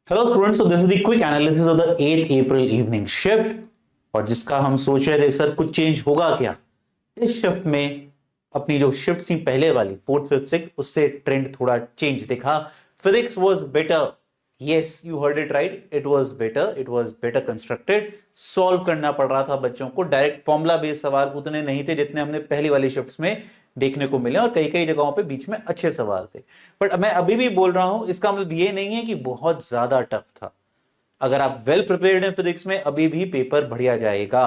Hello students, so this is the quick analysis of the 8th April evening shift और जिसका हम सोच रहे थे सर कुछ चेंज होगा क्या इस शिफ्ट में। अपनी जो शिफ्ट थी पहले वाली फोर्थ फिफ्थ सिक्स, उससे ट्रेंड थोड़ा चेंज दिखा। Physics was better, yes you heard it right, it was better constructed. Solve करना पड़ रहा था बच्चों को, डायरेक्ट फॉर्मूला बेस्ड सवाल उतने नहीं थे जितने हमने पहली वाली शिफ्ट्स में देखने को मिले, और कई कई जगहों पे बीच में अच्छे सवाल थे। बट मैं अभी भी बोल रहा हूं, इसका मतलब ये नहीं है कि बहुत ज्यादा टफ था। अगर आप वेल प्रिपेयर्ड हैं फिजिक्स में, अभी भी पेपर बढ़िया जाएगा।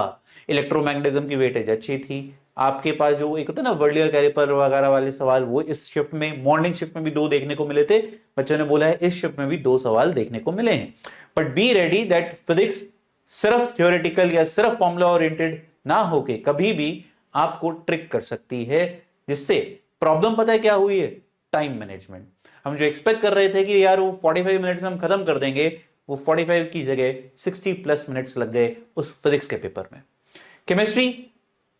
इलेक्ट्रोमैग्नेटिज्म की वेटेज अच्छी थी। आपके पास जो एक होता है ना वर्लियर कैलिपर वगैरह वाले सवाल, वो इस शिफ्ट में, मॉर्निंग शिफ्ट में भी दो देखने को मिले थे। बच्चों ने बोला है इस शिफ्ट में भी दो सवाल देखने को मिले हैं। But be ready that physics सिर्फ थ्योरेटिकल या सिर्फ फॉर्मूला ओरिएंटेड ना होके कभी भी आपको ट्रिक कर सकती है। जिससे प्रॉब्लम पता है क्या हुई है? Time management. हम जो एक्सपेक्ट कर रहे थे कि यार वो 45 मिनट्स में हम खत्म कर देंगे, वो 45 की जगह 60 प्लस मिनट्स लग गए उस फिजिक्स के पेपर में। केमिस्ट्री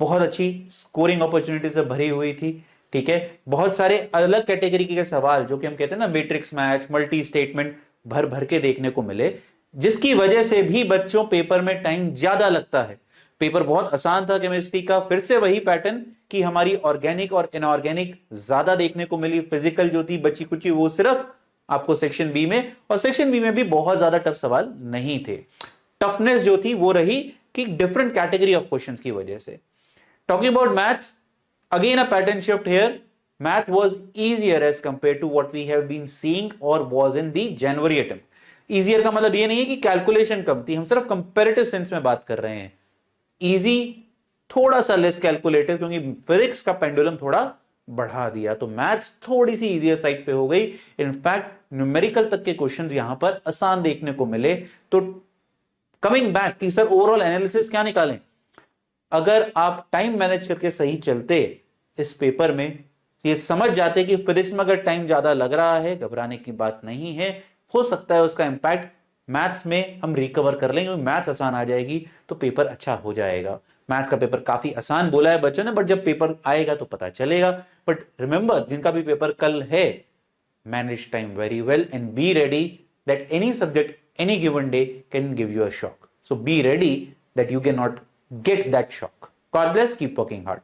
बहुत अच्छी स्कोरिंग अपॉर्चुनिटी से भरी हुई थी, ठीक है। बहुत सारे अलग कैटेगरी के सवाल जो कि हम कहते हैं ना मैट्रिक्स मैच, मल्टी स्टेटमेंट, भर भर के देखने को मिले, जिसकी वजह से भी बच्चों पेपर में टाइम ज्यादा लगता है। पेपर बहुत आसान था केमिस्ट्री का, फिर से वही पैटर्न कि हमारी ऑर्गेनिक और इनऑर्गेनिक ज्यादा देखने को मिली। फिजिकल जो थी बची कुची वो सिर्फ आपको सेक्शन बी में, और सेक्शन बी में भी बहुत ज्यादा टफ सवाल नहीं थे। टफनेस जो थी वो रही कि डिफरेंट कैटेगरी ऑफ क्वेश्चंस की वजह से। Talking about maths, again a pattern shift here. Math was easier as compared to what we have been seeing or was in the January attempt। easier का मतलब ये नहीं है कि कैलकुलेशन कम थी, हम सिर्फ कंपैरेटिव सेंस में बात कर रहे हैं। इजी, थोड़ा सा लेस कैलकुलेटिव, क्योंकि फिजिक्स का पेंडुलम थोड़ा बढ़ा दिया, तो मैथ्स थोड़ी सी इजियर साइड पे हो गई। इनफैक्ट न्यूमेरिकल तक के क्वेश्चंस यहां पर आसान देखने को मिले। तो कमिंग बैक कि सर ओवरऑल एनालिसिस क्या निकालें, अगर आप टाइम मैनेज करके सही चलते इस पेपर में, ये समझ जाते कि फिजिक्स में अगर टाइम ज्यादा लग रहा है, घबराने की बात नहीं है, हो सकता है उसका इंपैक्ट मैथ्स में हम रिकवर कर लेंगे, मैथ्स आसान आ जाएगी तो पेपर अच्छा हो जाएगा। मैथ्स का पेपर काफी आसान बोला है बच्चों ने, बट जब पेपर आएगा तो पता चलेगा। बट रिमेंबर, जिनका भी पेपर कल है, manage time very well and be ready that any subject any given day can give you a shock. So be ready that you can not get that shock. God bless, keep working hard.